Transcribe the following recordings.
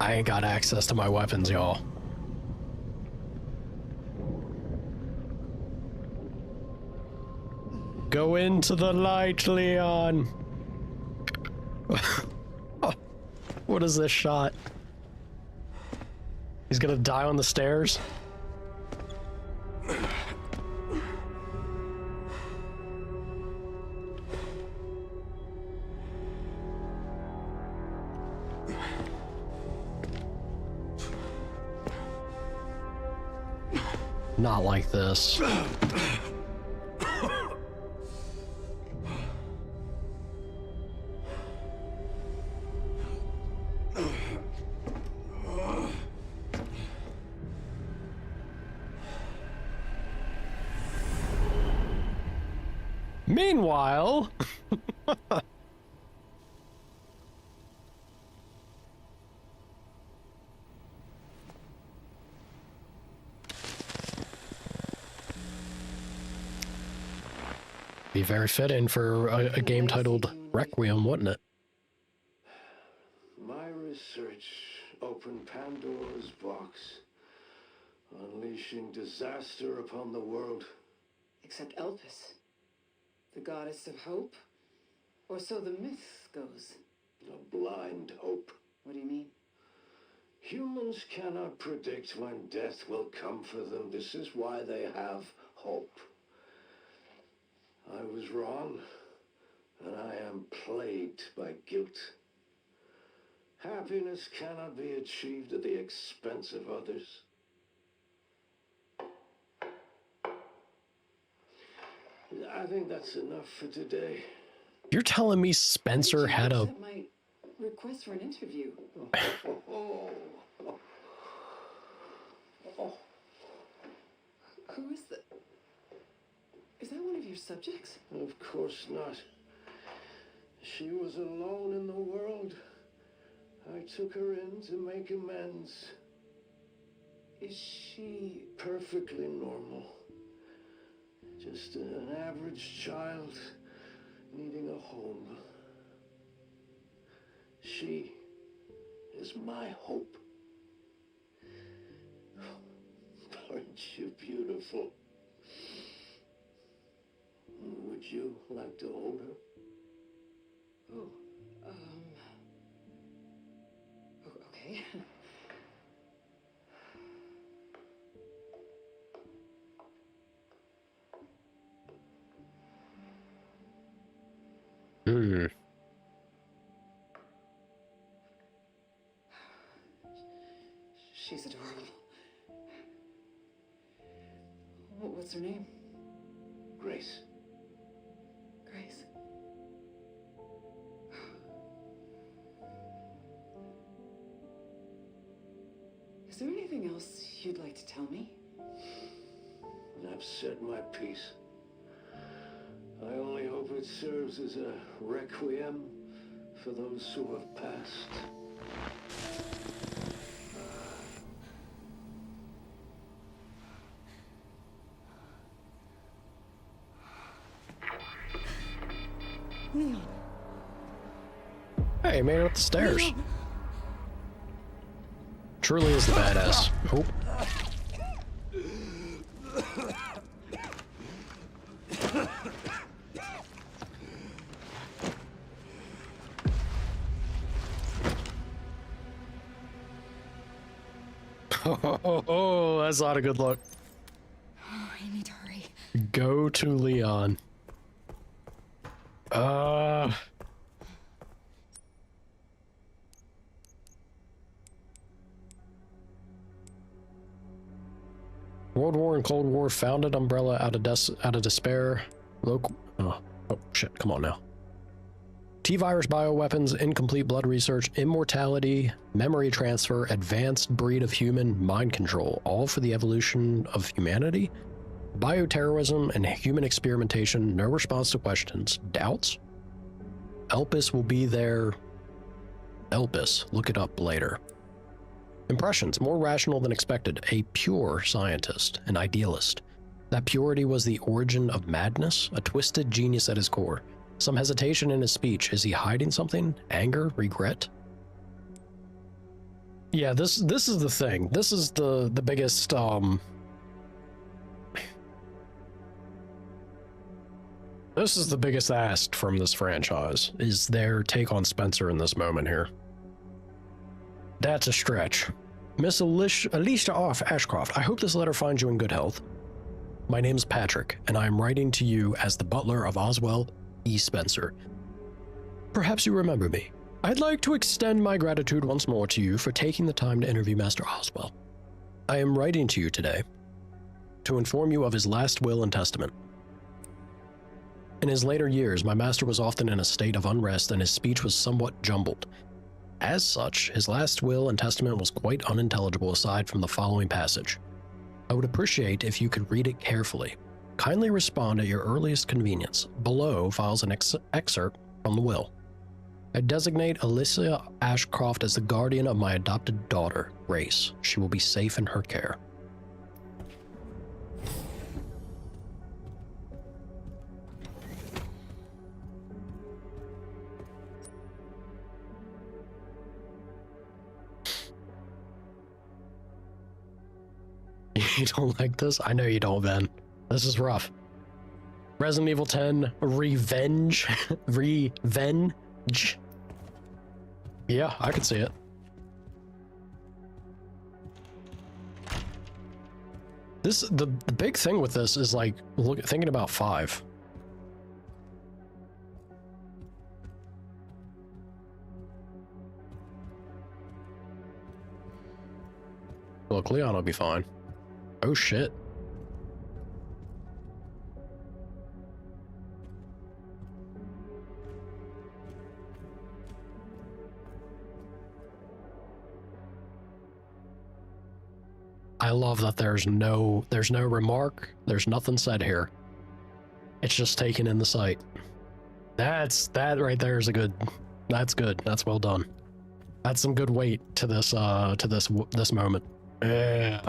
I ain't got access to my weapons, y'all. Go into the light, Leon. What is this shot? He's gonna die on the stairs? Not like this. Meanwhile, be very fitting for a game titled Requiem, wouldn't it? My research opened Pandora's box, unleashing disaster upon the world. Except Elpus, the goddess of hope? Or so the myth goes. A blind hope. What do you mean? Humans cannot predict when death will come for them. This is why they have hope. I was wrong, and I am plagued by guilt. Happiness cannot be achieved at the expense of others. I think that's enough for today. You're telling me Spencer had a... my request for an interview. Who is that? Is that one of your subjects? Of course not. She was alone in the world. I took her in to make amends. Is she... Perfectly normal. Just an average child needing a home. She is my hope. Aren't you beautiful? Would you like to hold her? Oh, okay. She's adorable. What's her name? Grace. Grace. Is there anything else you'd like to tell me? I've said my piece. I only hope it serves as a requiem for those who have passed. Leon. Hey, made it up the stairs. Leon. Truly is the badass. Oh. Oh, that's not a good look. Oh, I need to hurry. Go to Leon. World War and Cold War founded Umbrella out of despair. Local. Oh shit! Come on now. T-virus bioweapons, incomplete blood research, immortality, memory transfer, advanced breed of human, mind control, all for the evolution of humanity? Bioterrorism and human experimentation, no response to questions. Doubts? Elpus will be there. Elpus, look it up later. Impressions, more rational than expected. A pure scientist, an idealist. That purity was the origin of madness, a twisted genius at his core. Some hesitation in his speech. Is he hiding something? Anger? Regret? Yeah, this is the thing. This is the biggest this is the biggest ask from this franchise, is their take on Spencer in this moment here. That's a stretch. Miss Alicia Ashcroft, I hope this letter finds you in good health. My name's Patrick, and I am writing to you as the butler of Oswell E. Spencer. Perhaps you remember me. I'd like to extend my gratitude once more to you for taking the time to interview Master Oswell. I am writing to you today to inform you of his last will and testament. In his later years, my master was often in a state of unrest and his speech was somewhat jumbled. As such, his last will and testament was quite unintelligible aside from the following passage. I would appreciate if you could read it carefully. Kindly respond at your earliest convenience. Below files an excerpt from the will. I designate Alicia Ashcroft as the guardian of my adopted daughter, Grace. She will be safe in her care. You don't like this? I know you don't, Ben. This is rough. Resident Evil 10 Revenge. Revenge. Yeah, I could see it. The big thing with this is like thinking about 5. Look, Leon will be fine. Oh shit. I love that there's no remark, there's nothing said here. It's just taken in the sight. That right there is that's good. That's well done. That's some good weight to this moment. Yeah.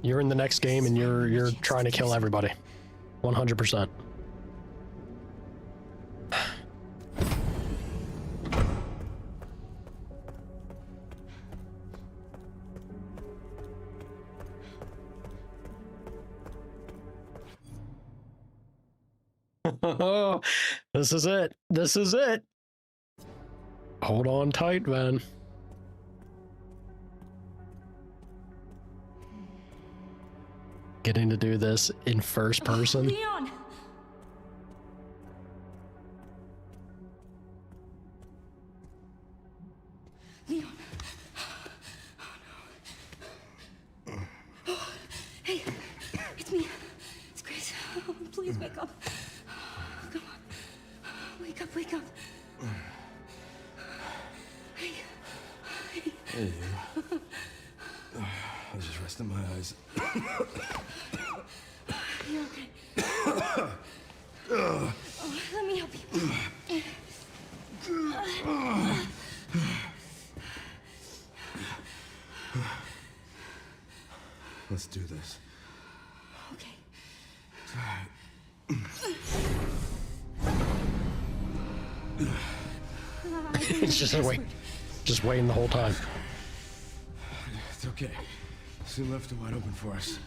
You're in the next game and you're trying to kill everybody. 100%. This is it. This is it. Hold on tight, man. Getting to do this in first person. Leon! Leon. Oh no. Hey, it's me. It's Grace. Oh, please wake up. Come on. Wake up, wake up. Hey. Hey, you. I was just resting my eyes. You're okay. Oh, let me help you. Let's do this. Okay. It's just waiting the whole time. It's okay. Soon left it wide open for us.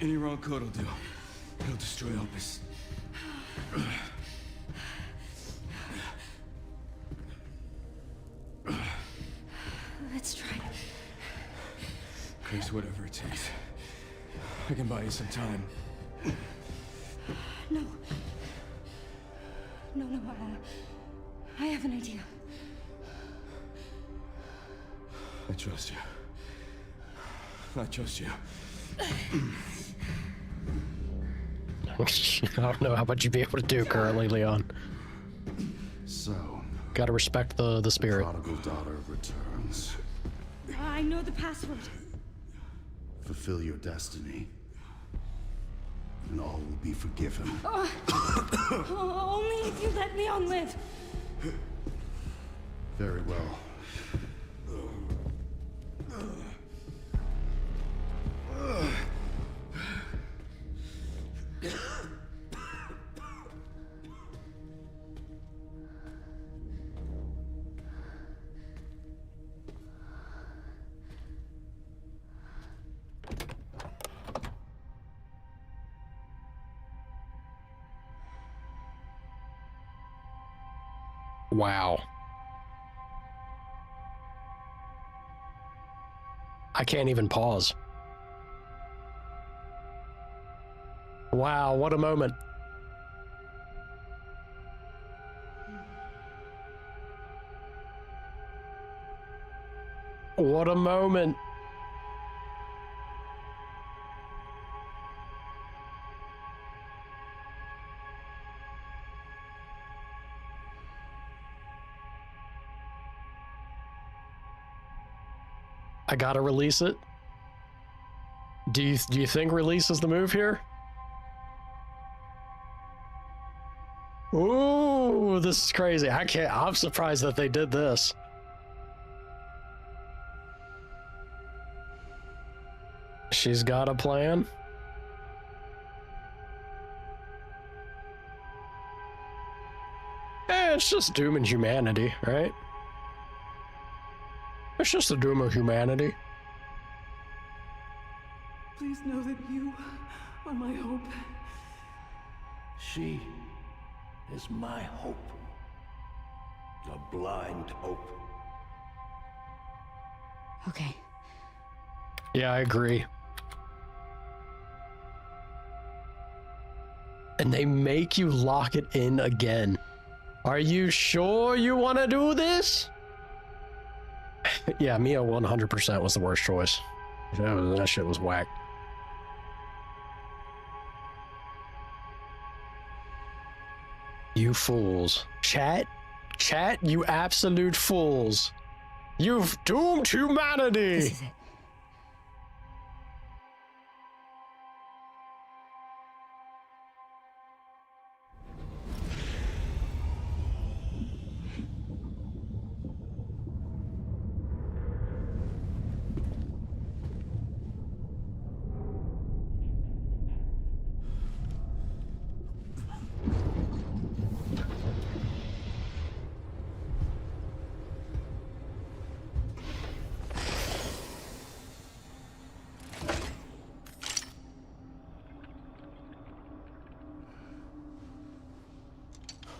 Any wrong code will do. It'll destroy Elpus. Let's try. Grace, whatever it takes. I can buy you some time. No. No, I have an idea. I trust you. I trust you. I don't know how much you'd be able to do currently, Leon. So, Gotta respect the spirit. prodigal daughter returns. I know the password. Fulfill your destiny, and all will be forgiven. Only if you let Leon live. Very well. Wow. I can't even pause. Wow, what a moment. What a moment. I gotta release it. Do you think release is the move here? Ooh, this is crazy. I'm surprised that they did this. She's got a plan. It's just doom and humanity, right? It's just the doom of humanity. Please know that you are my hope. She is my hope. A blind hope. Okay. Yeah, I agree. And they make you lock it in again. Are you sure you want to do this? Yeah, Mia 100% was the worst choice. That shit was whack. You fools. Chat, you absolute fools. You've doomed humanity. This is it.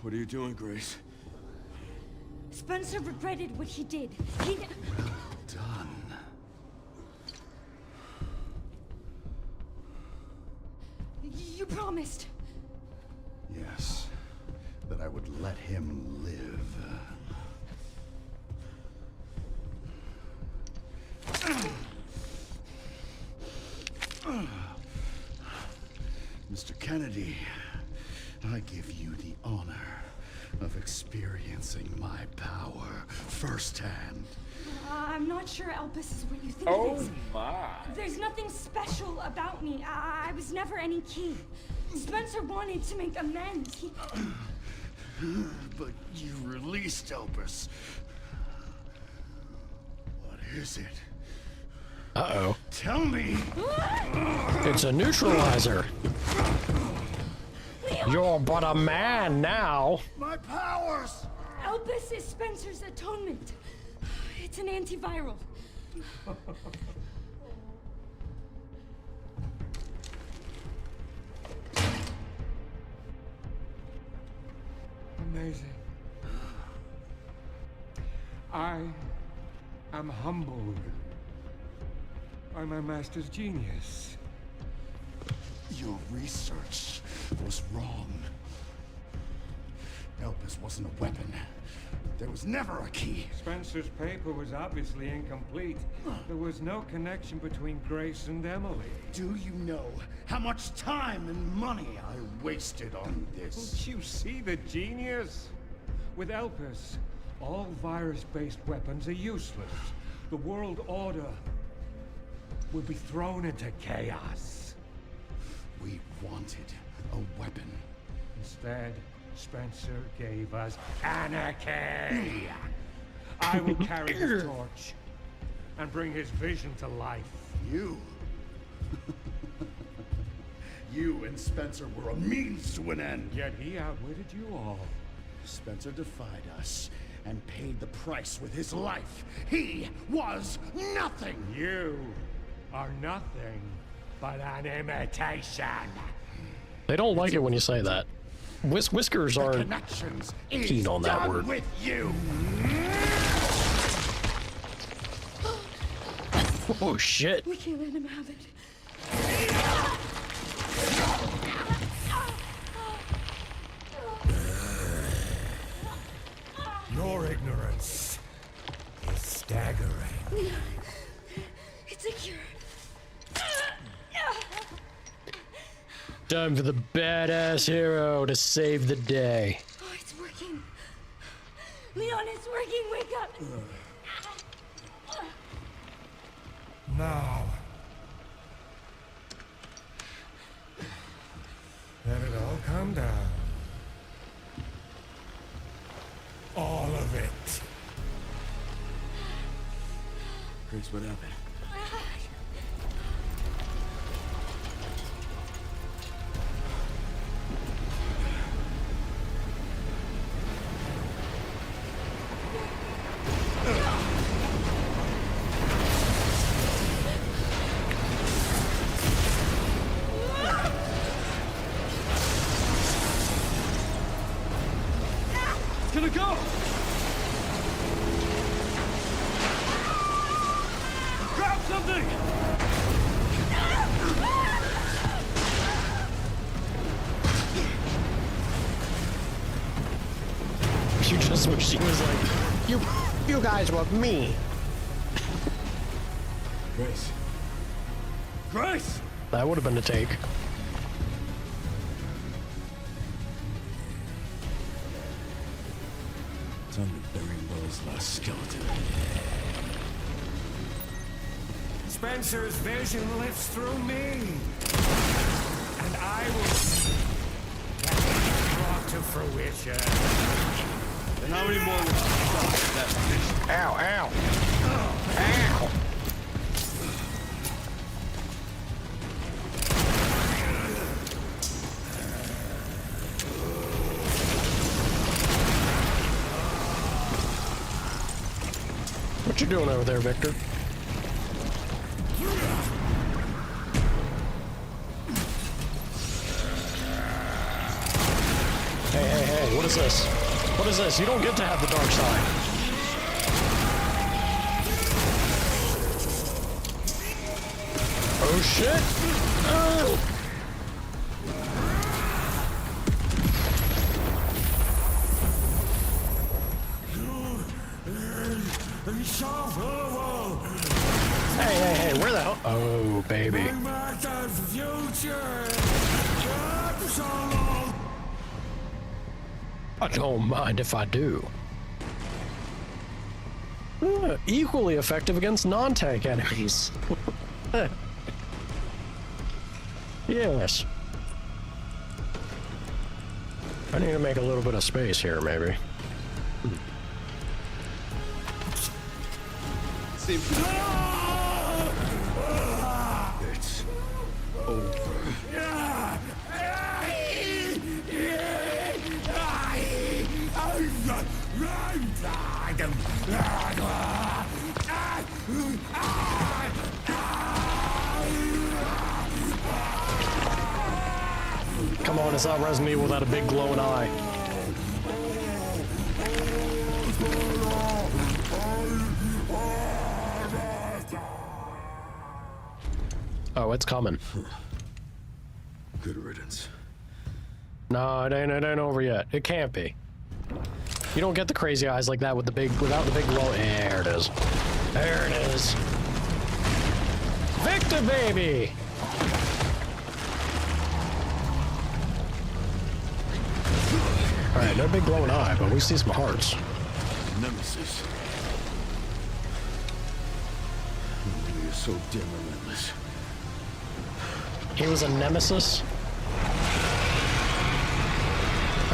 What are you doing, Grace? Spencer regretted what he did. Done. You promised. Yes, that I would let him live. Mr. Kennedy, I give you the honor of experiencing my power firsthand. I'm not sure Elpus is what you think it is. My. There's nothing special about me. I was never any key. Spencer wanted to make amends. But you released Elpus. What is it? Uh-oh. Tell me! It's a neutralizer. You're but a man now. My powers! Elpus is Spencer's atonement. It's an antiviral. Amazing. I am humbled by my master's genius. Your research was wrong. Elpus wasn't a weapon. There was never a key. Spencer's paper was obviously incomplete. There was no connection between Grace and Emily. Do you know how much time and money I wasted on this? Don't you see the genius? With Elpus, all virus-based weapons are useless. The world order will be thrown into chaos. We wanted a weapon. Instead, Spencer gave us anarchy. I will carry his torch and bring his vision to life. You? You and Spencer were a means to an end. Yet he outwitted you all. Spencer defied us and paid the price with his life. He was nothing. You are nothing but an imitation. They don't like it when you say that. Whiskers The aren't connections is keen on that done word. with you. Oh shit. We can't let him have it. Your ignorance is staggering. It's a cure. Time for the badass hero to save the day. Oh, it's working. Leon, it's working. Wake up. Now, let it all come down. All of it. Grace, what happened? It's gonna go! Grab something! You just wish she was like, you guys were me. Grace. Grace! That would have been a take. Time to bury Will's last skeleton. Spencer's vision lives through me. And I will see that it's brought to fruition. And how many more will stop that vision? Ow, ow. Ow. What you doing over there, Victor? Hey, what is this? What is this? You don't get to have the dark side. Oh shit! Oh. Hey, where the hell? Oh, baby. I don't mind if I do. Equally effective against non-tank enemies. Yes. I need to make a little bit of space here, maybe. Seems it's over. Come on, it's not Resident Evil without a big glowing eye. Oh, it's coming. Good riddance. No, it ain't over yet. It can't be. You don't get the crazy eyes like that with the big, without the big glow. There it is. There it is. Victor, baby! Alright, no big glowing eye, but we see some hearts. Nemesis. He is so damn relentless. He was a nemesis?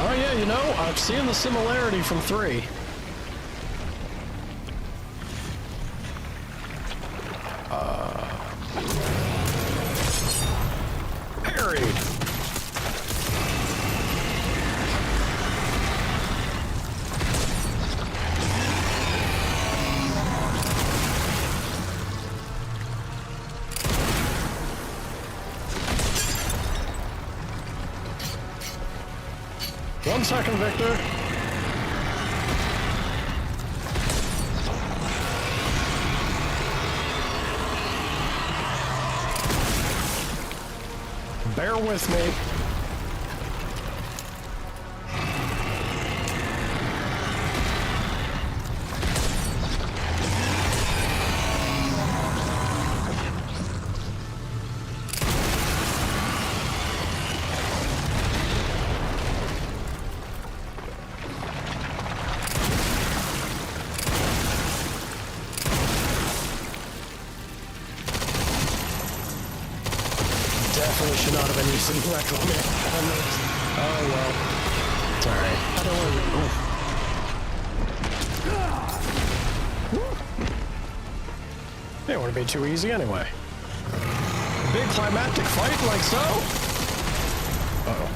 Oh yeah, you know, I'm seeing the similarity from 3. Parried. 1 second, Victor. Bear with me. Definitely should not have been using Requiem. Oh well. It's alright. I don't want to. They don't want to be too easy anyway. Big climactic fight like so? Uh-oh.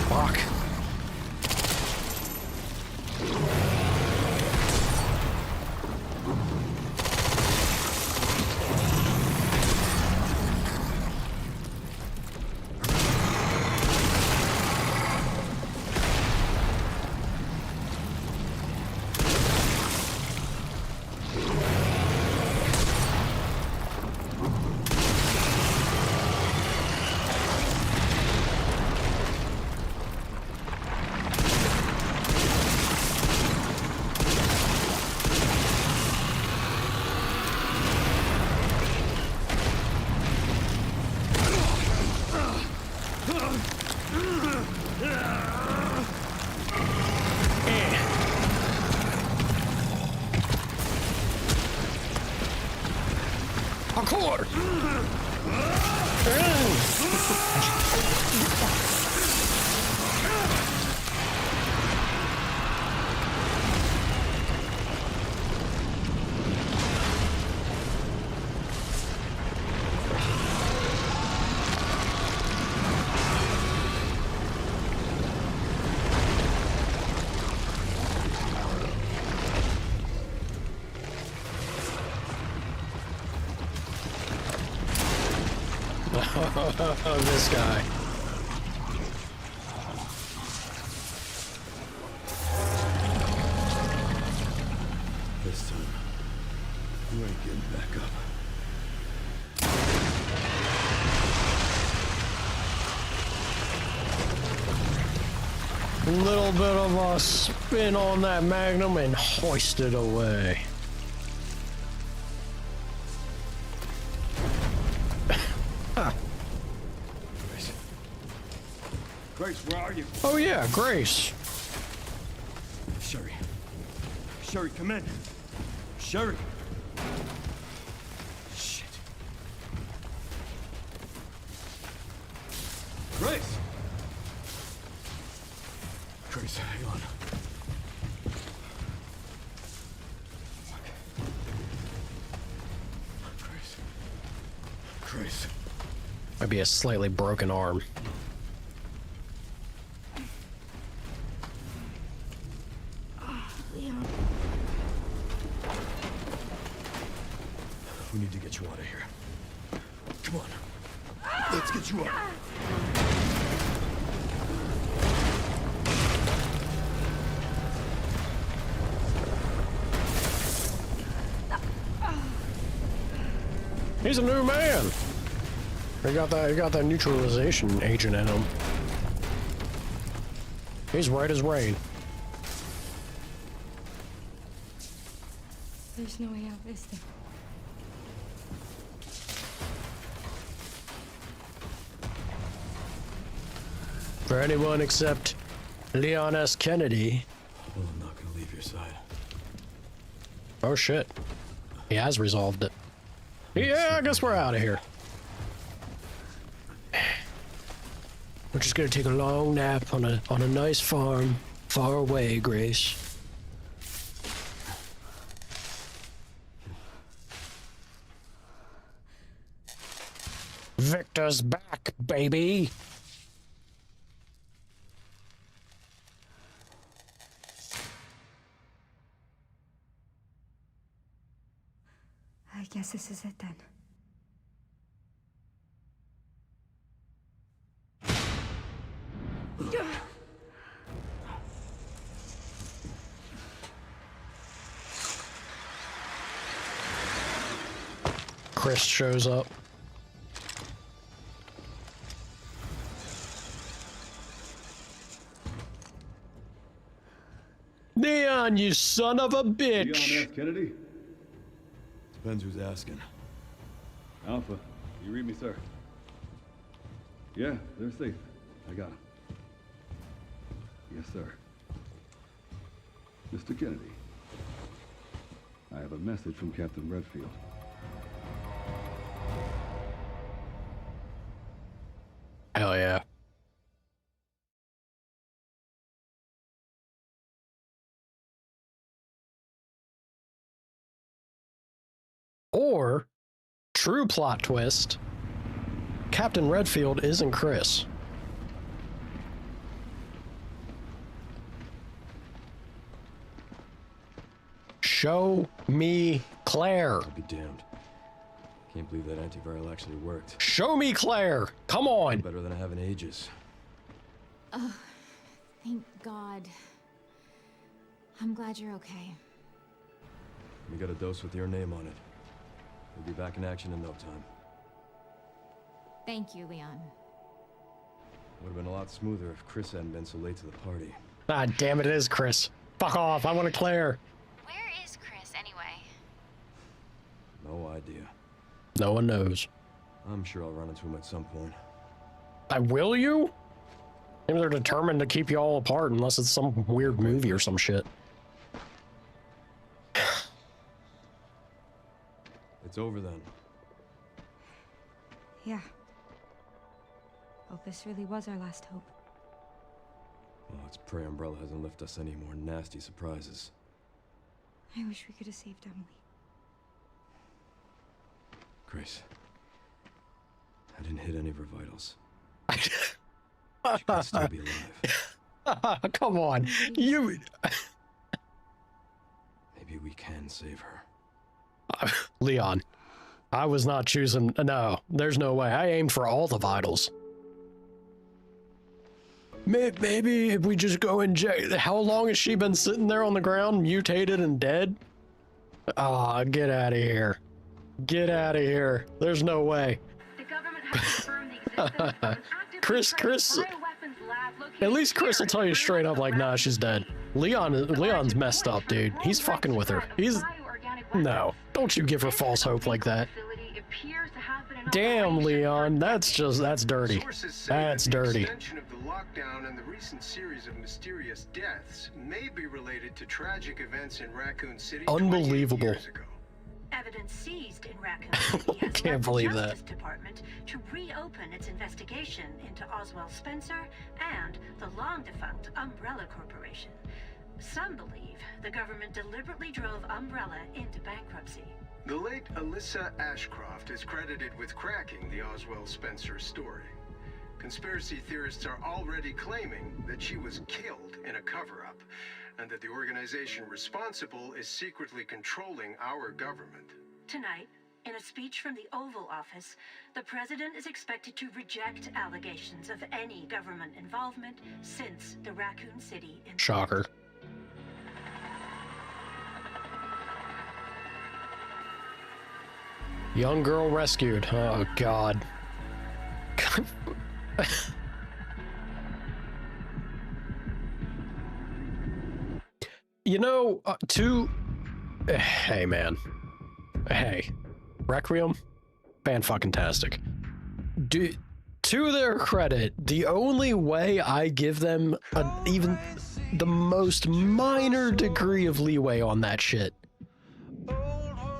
Fuck. Parkour! Oh, this guy. This time, you ain't getting back up. Little bit of a spin on that magnum and hoist it away. Grace, where are you? Oh yeah, Grace. Sherry. Sherry, come in. Sherry. Shit. Grace! Grace, hang on. Fuck. Grace. Grace. Might be a slightly broken arm. We need to get you out of here. Come on. Let's get you out. He's a new man. He got that neutralization agent in him. He's right as rain. There's no way out, is there? For anyone except Leon S. Kennedy. Well, I'm not gonna leave your side. Oh shit. He has resolved it. Yeah, I guess we're out of here. We're just gonna take a long nap on a nice farm far away, Grace. Victor's back, baby. I guess this is it then. Chris shows up. Leon, you son of a bitch! Leon F. Kennedy? Depends who's asking. Alpha, you read me, sir? Yeah, they're safe. I got them. Yes, sir. Mr. Kennedy, I have a message from Captain Redfield. Hell yeah. Or, true plot twist, Captain Redfield isn't Chris. Show me Claire. I'll be damned. Can't believe that antiviral actually worked. Show me Claire. Come on. Better than I have in ages. Oh, thank God. I'm glad you're okay. We got a dose with your name on it. We'll be back in action in no time. Thank you, Leon. Would have been a lot smoother if Chris hadn't been so late to the party. Ah, damn it is Chris. Fuck off. I want a Claire. Where is Chris, anyway? No idea. No one knows. I'm sure I'll run into him at some point. Will you? Maybe they're determined to keep you all apart unless it's some weird movie or some shit. It's over then. Yeah. Elpus really was our last hope. Well, let's pray Umbrella hasn't left us any more nasty surprises. I wish we could have saved Emily. Grace, I didn't hit any of her vitals. She could still be alive. Come on. You... Maybe we can save her. Leon, I was not choosing... No, there's no way. I aimed for all the vitals. Maybe if we just go inject... How long has she been sitting there on the ground, mutated and dead? Ah, get out of here. Get out of here. There's no way. The government has confirmed the existence of an active Chris, bioweapons lab located at least Chris will tell you here straight up like, nah, she's dead. Leon's messed up, dude. He's fucking with her. He's... No, don't you give her false hope like that. Damn, Leon, that's dirty. That's dirty. The extension of the lockdown and the recent series of mysterious deaths may be related to tragic events in Raccoon City. Unbelievable. Years ago. Evidence seized in Raccoon City has Can't led believe the that. Justice Department to reopen its investigation into Oswald Spencer and the long-defunct Umbrella Corporation. Some believe the government deliberately drove Umbrella into bankruptcy. The late Alyssa Ashcroft is credited with cracking the Oswald Spencer story. Conspiracy theorists are already claiming that she was killed in a cover-up, and that the organization responsible is secretly controlling our government. Tonight, in a speech from the Oval Office, the president is expected to reject allegations of any government involvement since the Raccoon City incident. Shocker. Young girl rescued. Oh, God. You know, hey, man. Hey. Requiem? Fan-fucking-tastic. To their credit, the only way I give them even the most minor degree of leeway on that shit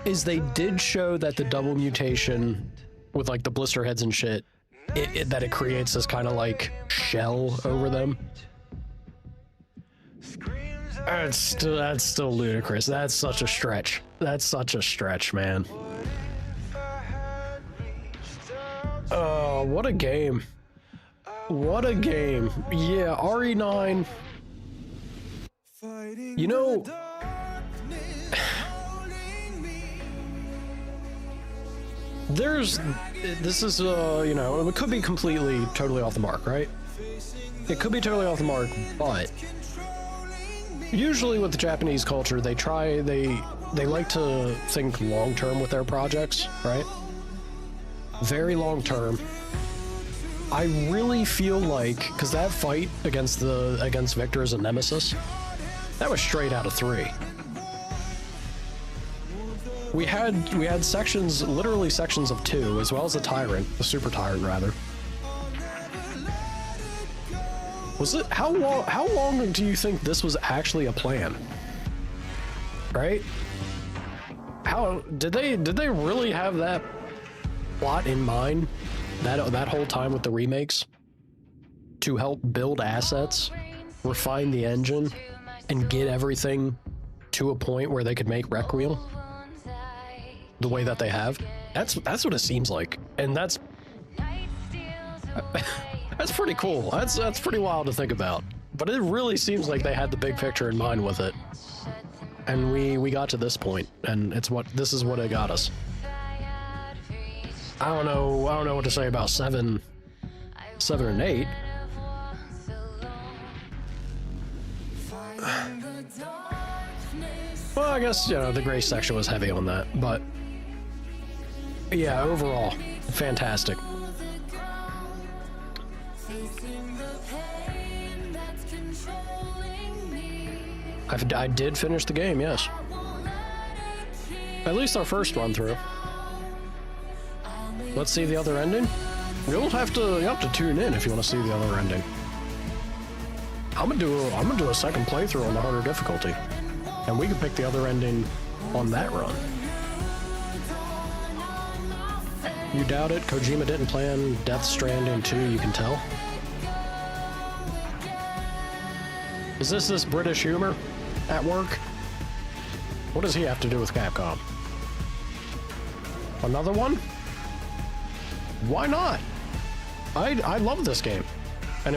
is they did show that the double mutation with like the blister heads and shit, that it creates this kind of like shell over them. That's still ludicrous. That's such a stretch. That's such a stretch, man. Oh, what a game. What a game. Yeah, RE9. You know, this is, you know, it could be completely, totally off the mark, right? It could be totally off the mark, but usually with the Japanese culture, they like to think long-term with their projects, right? Very long-term. I really feel like, because that fight against Victor as a nemesis, that was straight out of 3. We had sections, literally sections of 2, as well as the Tyrant, the Super Tyrant rather. Was it, how long do you think this was actually a plan? Right? How did they really have that plot in mind that whole time with the remakes? To help build assets, refine the engine, and get everything to a point where they could make Requiem the way that they have. That's what it seems like, and that's pretty cool. That's pretty wild to think about. But it really seems like they had the big picture in mind with it, and we got to this point, and this is what it got us. I don't know what to say about 7 and 8. Well, I guess, you know, the Grace section was heavy on that, but yeah, overall, fantastic. I did finish the game, yes. At least our first run through. Let's see the other ending. You have to tune in if you want to see the other ending. I'm gonna do a second playthrough on the harder difficulty, and we can pick the other ending on that run. You doubt it? Kojima didn't plan Death Stranding 2, you can tell. Is this British humor at work? What does he have to do with Capcom? Another one? Why not? I love this game, and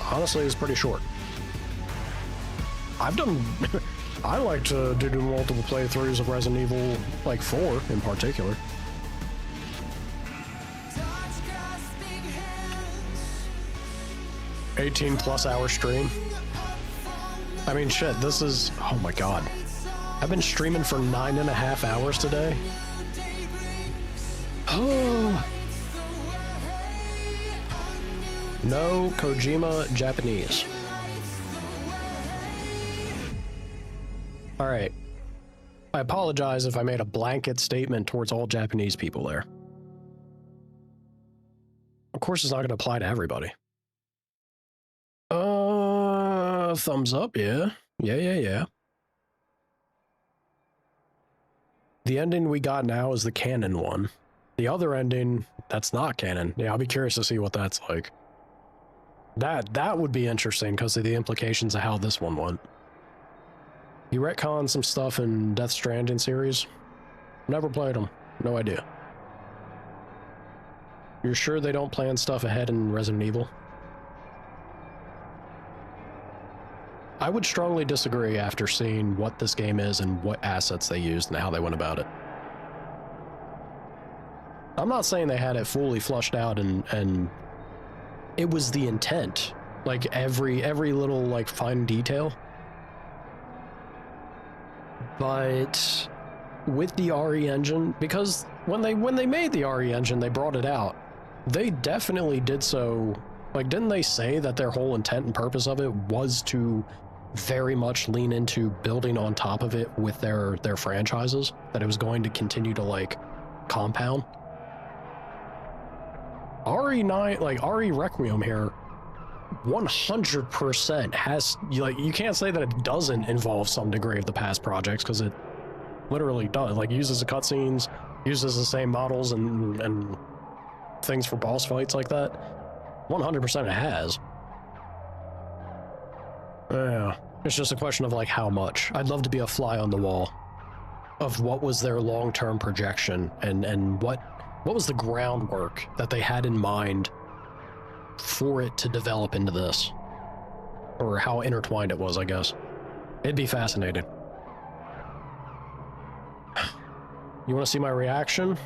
honestly, it was pretty short. I like to do multiple playthroughs of Resident Evil, like 4 in particular. +18 hour stream. I mean, shit, this is, oh my god. I've been streaming for 9.5 hours today. Oh. No Kojima Japanese. All right. I apologize if I made a blanket statement towards all Japanese people there. Of course, it's not going to apply to everybody. Thumbs up, yeah. Yeah. The ending we got now is the canon one. The other ending, that's not canon. Yeah, I'll be curious to see what that's like. That would be interesting because of the implications of how this one went. You retconned some stuff in Death Stranding series? Never played them. No idea. You're sure they don't plan stuff ahead in Resident Evil? I would strongly disagree after seeing what this game is and what assets they used and how they went about it. I'm not saying they had it fully flushed out and it was the intent, like every little like fine detail. But with the RE engine, because when they made the RE engine, they brought it out. They definitely did so. Like, didn't they say that their whole intent and purpose of it was to very much lean into building on top of it with their franchises, that it was going to continue to like compound? RE9, like RE Requiem here, 100% has, like, you can't say that it doesn't involve some degree of the past projects, because it literally does. Like, uses the cutscenes, uses the same models and things for boss fights like that. 100% it has. Yeah, it's just a question of like how much. I'd love to be a fly on the wall of what was their long-term projection and what What was the groundwork that they had in mind for it to develop into this? Or how intertwined it was, I guess. It'd be fascinating. You want to see my reaction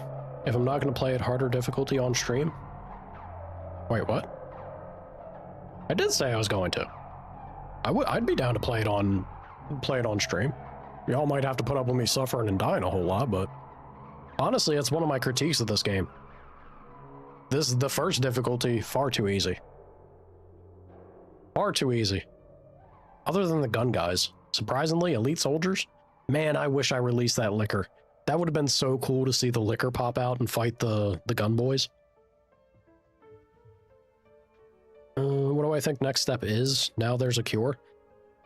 if I'm not going to play at harder difficulty on stream? Wait, what? I did say I was going to. I'd be down to play it on stream. Y'all might have to put up with me suffering and dying a whole lot, but honestly, it's one of my critiques of this game. This is the first difficulty, far too easy. Far too easy. Other than the gun guys. Surprisingly, elite soldiers? Man, I wish I released that liquor. That would have been so cool to see the liquor pop out and fight the gun boys. What do I think next step is? Now there's a cure?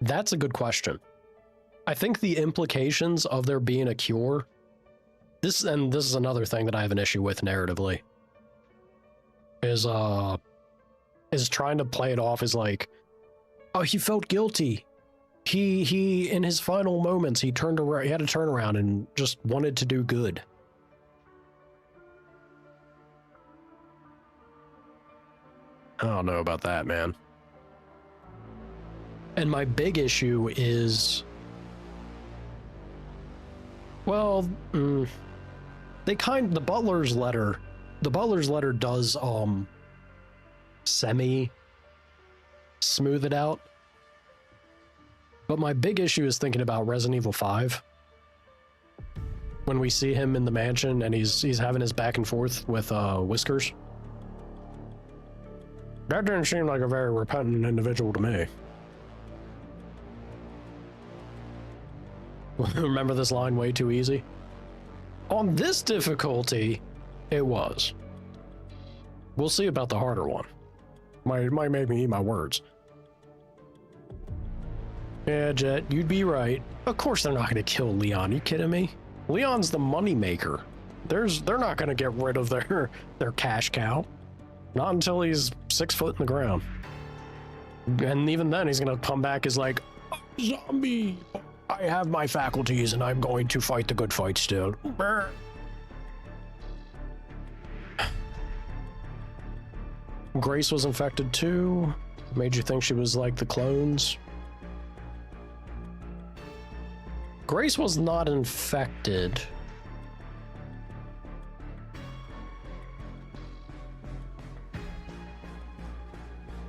That's a good question. I think the implications of there being a cure, this is another thing that I have an issue with narratively, is trying to play it off as like, oh, he felt guilty. He in his final moments, he turned around, he had a turnaround and just wanted to do good. I don't know about that, man. And my big issue is, well, the butler's letter does semi smooth it out. But my big issue is thinking about Resident Evil 5. When we see him in the mansion and he's having his back and forth with Whiskers. That didn't seem like a very repentant individual to me. Remember this line way too easy? On this difficulty, it was. We'll see about the harder one. Might make me eat my words. Yeah, Jet, you'd be right. Of course they're not going to kill Leon. You kidding me? Leon's the money maker. They're not going to get rid of their cash cow. Not until he's 6 foot in the ground. And even then, he's going to come back as like, zombie. I have my faculties and I'm going to fight the good fight still. Brr. Grace was infected too. Made you think she was like the clones. Grace was not infected.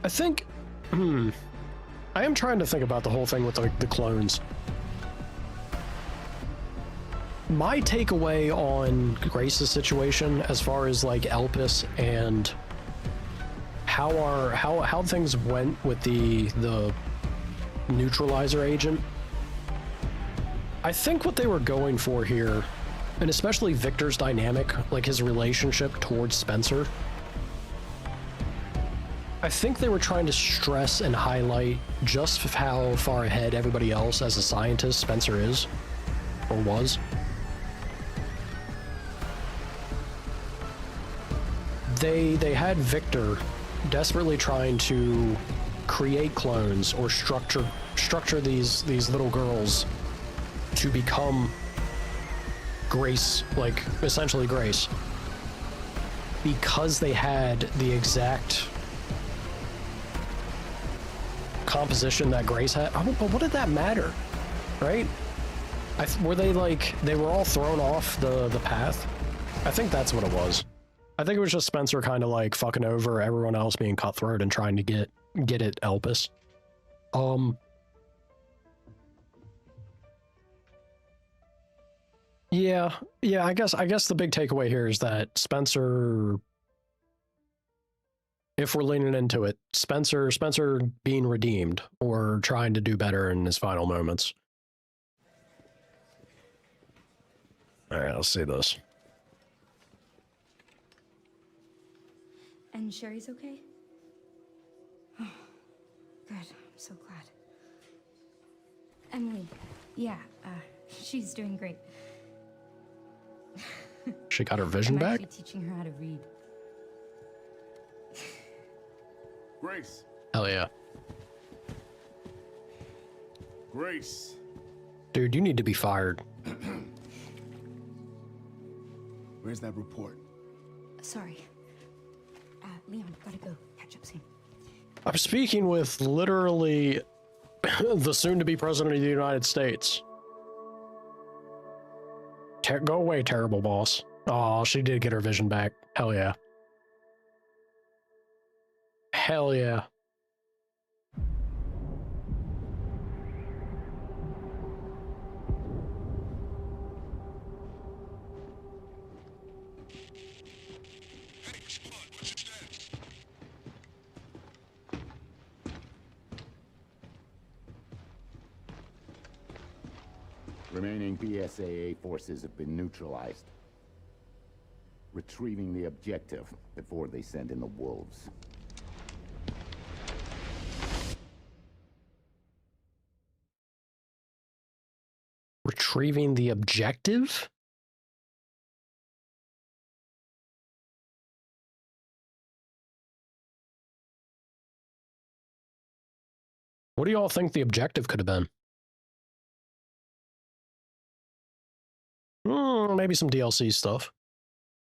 I think, I am trying to think about the whole thing with the clones. My takeaway on Grace's situation, as far as like Elpus and how things went with the neutralizer agent, I think what they were going for here, and especially Victor's dynamic, like his relationship towards Spencer, I think they were trying to stress and highlight just how far ahead everybody else as a scientist Spencer is, or was. They had Victor desperately trying to create clones or structure these little girls to become Grace, like essentially Grace, because they had the exact composition that Grace had. Oh, but what did that matter, right? Were they like, they were all thrown off the path? I think that's what it was. I think it was just Spencer kind of like fucking over everyone else, being cutthroat and trying to get at Elpus. Yeah, I guess the big takeaway here is that Spencer, if we're leaning into it, Spencer being redeemed or trying to do better in his final moments. All right, let's see this. And Sherry's okay? Oh, good. I'm so glad. Emily, yeah, she's doing great. She got her vision I'm back? actually teaching her how to read. Grace. Hell yeah. Grace. Dude, you need to be fired. Where's that report? Sorry. Leon, gotta go. Catch up soon. I'm speaking with literally the soon-to-be president of the United States. Go away, terrible boss. Oh, she did get her vision back. Hell yeah. Hell yeah. Remaining BSAA forces have been neutralized. Retrieving the objective before they send in the wolves. Retrieving the objective? What do y'all think the objective could have been? Maybe some DLC stuff.